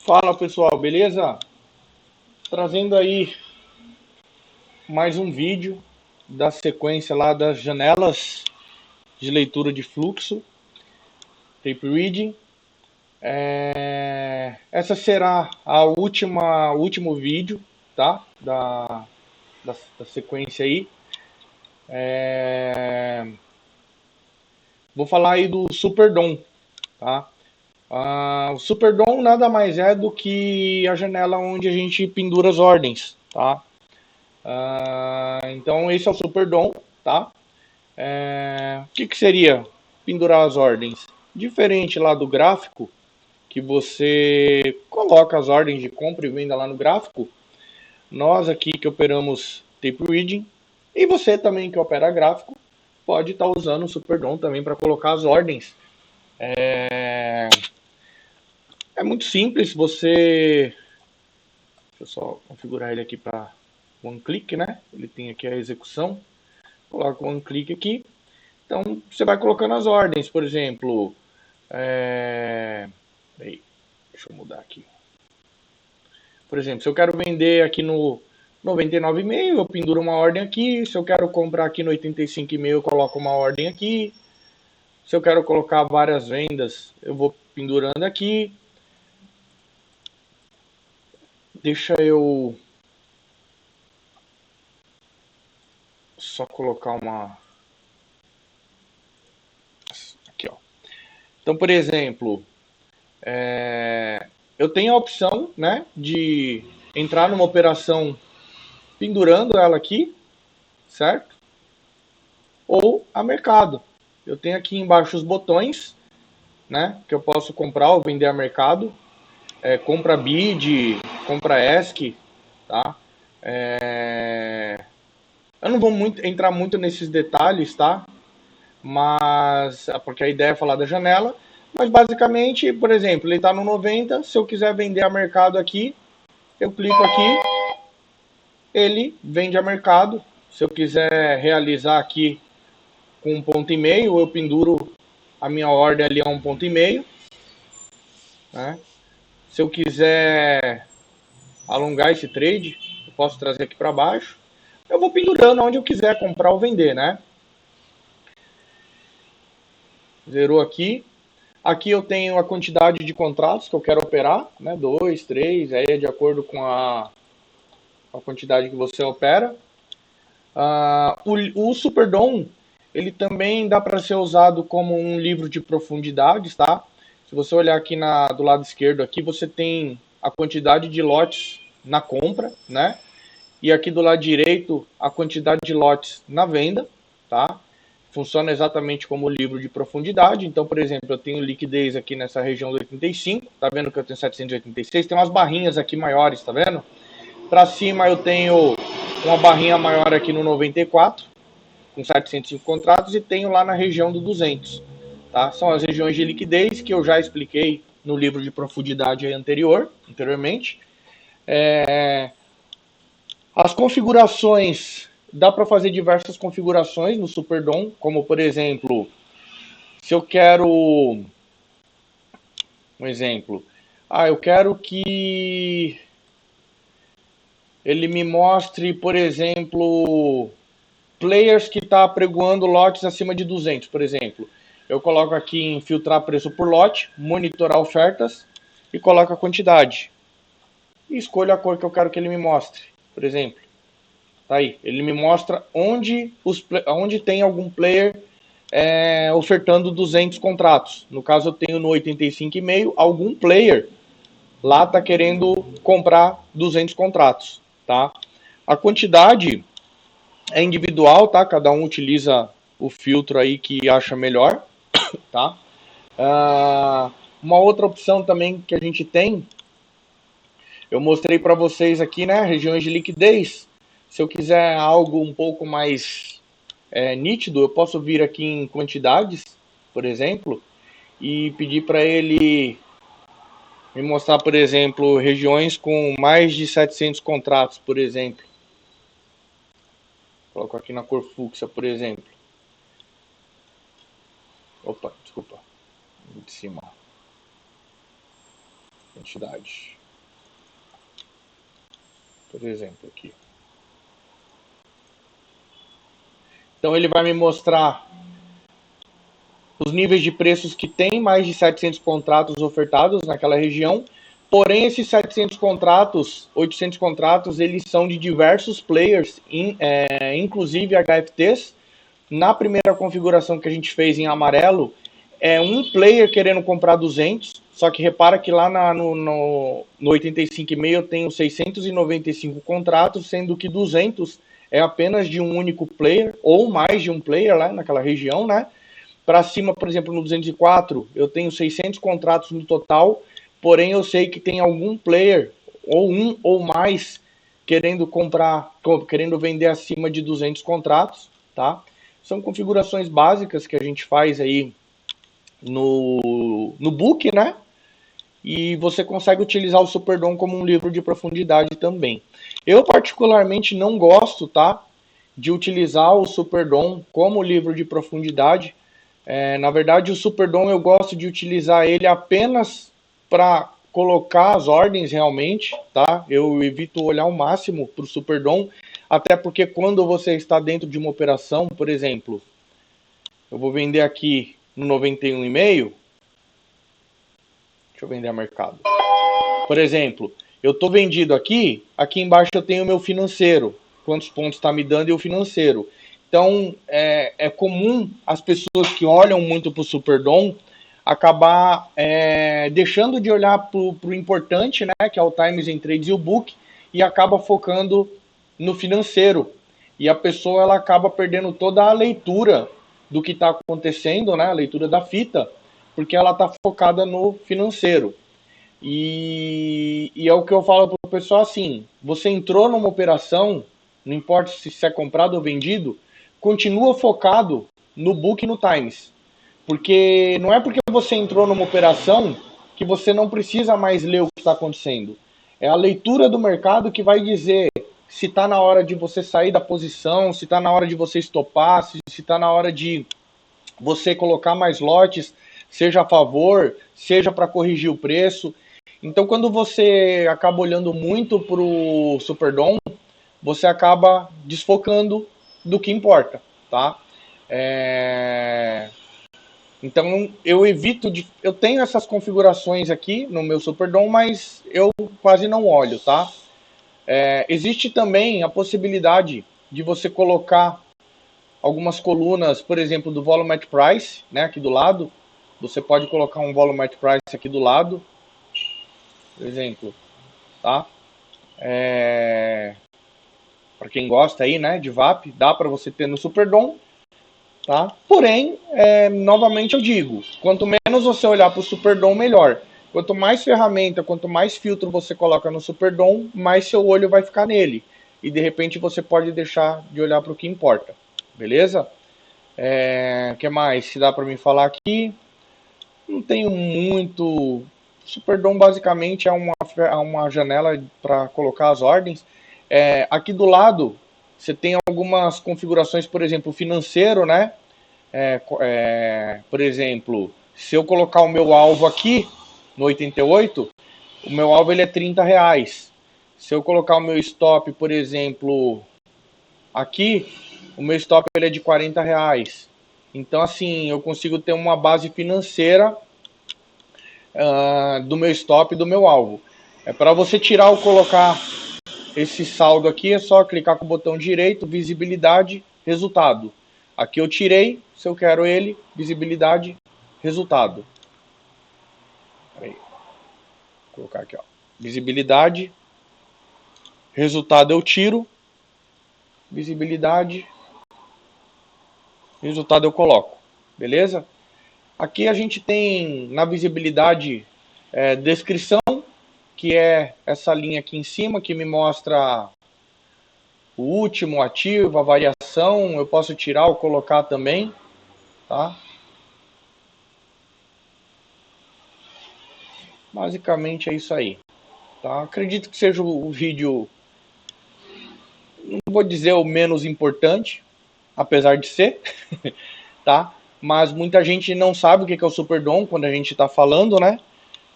Fala pessoal, beleza? Trazendo aí mais um vídeo da sequência lá das janelas de leitura de fluxo, tape reading. Essa será o último vídeo, tá? Da sequência aí. Vou falar aí do Superdom, tá? O Superdom nada mais é do que a janela onde a gente pendura as ordens, tá? Então esse é o Superdom, tá? O que seria pendurar as ordens? Diferente lá do gráfico, que você coloca as ordens de compra e venda lá no gráfico, nós aqui que operamos tape reading, e você também que opera gráfico, pode estar usando o Superdom também para colocar as ordens. É muito simples, você... Deixa eu só configurar ele aqui para one click, né? Ele tem aqui a execução. Coloca one click aqui. Então, você vai colocando as ordens, por exemplo... Deixa eu mudar aqui. Por exemplo, se eu quero vender aqui no 99,5, eu penduro uma ordem aqui. Se eu quero comprar aqui no 85,5, eu coloco uma ordem aqui. Se eu quero colocar várias vendas, eu vou pendurando aqui. Deixa eu só colocar uma... Aqui, ó. Então, por exemplo, eu tenho a opção, né, de entrar numa operação pendurando ela aqui, certo? Ou a mercado. Eu tenho aqui embaixo os botões, né, que eu posso comprar ou vender a mercado. Compra bid, compra ESC, tá? Eu não vou entrar muito nesses detalhes, tá? Mas porque a ideia é falar da janela. Mas basicamente, por exemplo, ele está no 90. Se eu quiser vender a mercado aqui, eu clico aqui, ele vende a mercado. Se eu quiser realizar aqui com 1,5 ponto, eu penduro a minha ordem ali a 1,5 ponto, né? Se eu quiser alongar esse trade, eu posso trazer aqui para baixo. Eu vou pendurando onde eu quiser comprar ou vender, né? Zerou aqui. Aqui eu tenho a quantidade de contratos que eu quero operar, né? 2, 3, aí é de acordo com a quantidade que você opera. O Superdom, ele também dá para ser usado como um livro de profundidades, tá? Se você olhar aqui do lado esquerdo, aqui você tem a quantidade de lotes na compra, né? E aqui do lado direito, a quantidade de lotes na venda, tá? Funciona exatamente como livro de profundidade. Então, por exemplo, eu tenho liquidez aqui nessa região do 85, tá vendo que eu tenho 786? Tem umas barrinhas aqui maiores, tá vendo? Para cima eu tenho uma barrinha maior aqui no 94, com 705 contratos, e tenho lá na região do 200. Tá? São as regiões de liquidez que eu já expliquei no livro de profundidade anteriormente. As configurações, dá para fazer diversas configurações no Superdom, como por exemplo, se eu quero um exemplo, eu quero que ele me mostre, por exemplo, players que está pregoando lotes acima de 200, por exemplo. Eu coloco aqui em filtrar preço por lote, monitorar ofertas e coloco a quantidade. E escolho a cor que eu quero que ele me mostre, por exemplo. Tá aí, ele me mostra onde tem algum player ofertando 200 contratos. No caso, eu tenho no 85,5, algum player lá está querendo comprar 200 contratos. Tá? A quantidade é individual, tá? Cada um utiliza o filtro aí que acha melhor, tá? Uma outra opção também que a gente tem, eu mostrei para vocês aqui, né? Regiões de liquidez. Se eu quiser algo um pouco mais nítido, eu posso vir aqui em quantidades, por exemplo, e pedir para ele me mostrar, por exemplo, regiões com mais de 700 contratos, por exemplo. Coloco aqui na cor fluxa, por exemplo. Opa, desculpa. De cima. Quantidade. por exemplo, aqui. Então ele vai me mostrar os níveis de preços que tem mais de 700 contratos ofertados naquela região. Porém, esses 700 contratos, 800 contratos, eles são de diversos players, inclusive HFTs. Na primeira configuração que a gente fez em amarelo, é um player querendo comprar 200, só que repara que lá no 85,5 eu tenho 695 contratos, sendo que 200 é apenas de um único player, ou mais de um player lá naquela região, né? Para cima, por exemplo, no 204, eu tenho 600 contratos no total, porém eu sei que tem algum player, ou um ou mais, querendo comprar, querendo vender acima de 200 contratos, tá? São configurações básicas que a gente faz aí no book, né? E você consegue utilizar o Superdom como um livro de profundidade também. Eu particularmente não gosto, tá, de utilizar o Superdom como livro de profundidade. Na verdade, o Superdom eu gosto de utilizar ele apenas para colocar as ordens realmente, tá? Eu evito olhar o máximo para o Superdom, até porque quando você está dentro de uma operação, por exemplo, eu vou vender aqui no 91,5, deixa eu vender a mercado. Por exemplo, eu estou vendido aqui embaixo eu tenho o meu financeiro, quantos pontos está me dando e o financeiro. Então, é comum as pessoas que olham muito para o Superdom acabar deixando de olhar para o importante, né, que é o Times and Trades e o Book, e acaba focando no financeiro. E a pessoa ela acaba perdendo toda a leitura do que está acontecendo, né, a leitura da fita, porque ela está focada no financeiro. E é o que eu falo para o pessoal assim, você entrou numa operação, não importa se é comprado ou vendido, continua focado no book e no times. Porque não é porque você entrou numa operação que você não precisa mais ler o que está acontecendo. É a leitura do mercado que vai dizer se está na hora de você sair da posição, se está na hora de você estopar, se está na hora de você colocar mais lotes, seja a favor, seja para corrigir o preço. Então, quando você acaba olhando muito para o Superdom, você acaba desfocando do que importa, tá? Então, eu evito de... Eu tenho essas configurações aqui no meu Superdom, mas eu quase não olho, tá? Existe também a possibilidade de você colocar algumas colunas, por exemplo, do Volume at Price, né, aqui do lado. Você pode colocar um Volume at Price aqui do lado, por exemplo, tá? Para quem gosta aí, né, de VAP, dá para você ter no Superdom, tá? Porém, novamente eu digo, quanto menos você olhar para o Superdom, melhor. Quanto mais ferramenta, quanto mais filtro você coloca no Superdom, mais seu olho vai ficar nele. E de repente você pode deixar de olhar para o que importa. Beleza? O que mais? Se dá para me falar aqui? Não tenho muito. Superdom basicamente é uma janela para colocar as ordens. Aqui do lado você tem algumas configurações, por exemplo, financeiro, né? Por exemplo, se eu colocar o meu alvo aqui no 88, o meu alvo ele é R$30. Se eu colocar o meu stop, por exemplo, aqui, o meu stop ele é de R$40. Então, assim, eu consigo ter uma base financeira do meu stop e do meu alvo. Para você tirar ou colocar esse saldo aqui, é só clicar com o botão direito, visibilidade, resultado. Aqui eu tirei, se eu quero ele, visibilidade, resultado. Vou colocar aqui, ó. Visibilidade, resultado eu tiro, visibilidade, resultado eu coloco. Beleza? Aqui a gente tem na visibilidade descrição, que é essa linha aqui em cima, que me mostra o último ativo, a variação. Eu posso tirar ou colocar também, tá? Basicamente é isso aí, tá? Acredito que seja o vídeo, não vou dizer o menos importante, apesar de ser, tá? Mas muita gente não sabe o que é o Superdom quando a gente está falando, né?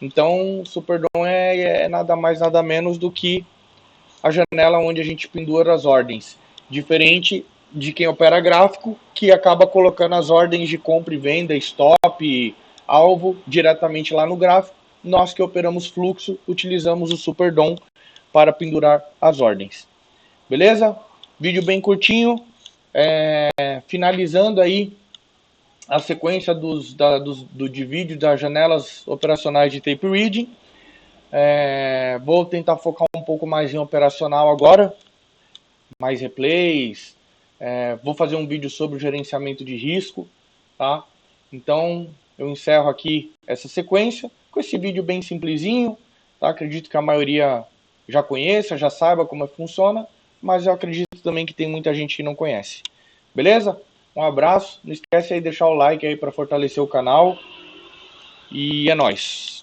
Então, o Superdom é nada mais, nada menos do que a janela onde a gente pendura as ordens. Diferente de quem opera gráfico, que acaba colocando as ordens de compra e venda, stop, alvo, diretamente lá no gráfico. Nós que operamos fluxo, utilizamos o SuperDOM para pendurar as ordens. Beleza? Vídeo bem curtinho. Finalizando aí a sequência de vídeo das janelas operacionais de tape reading. Vou tentar focar um pouco mais em operacional agora, mais replays. Vou fazer um vídeo sobre o gerenciamento de risco, tá? Então eu encerro aqui essa sequência com esse vídeo bem simplesinho, tá? Acredito que a maioria já conheça, já saiba como funciona, mas eu acredito também que tem muita gente que não conhece. Beleza? Um abraço, não esquece aí de deixar o like aí para fortalecer o canal e é nóis!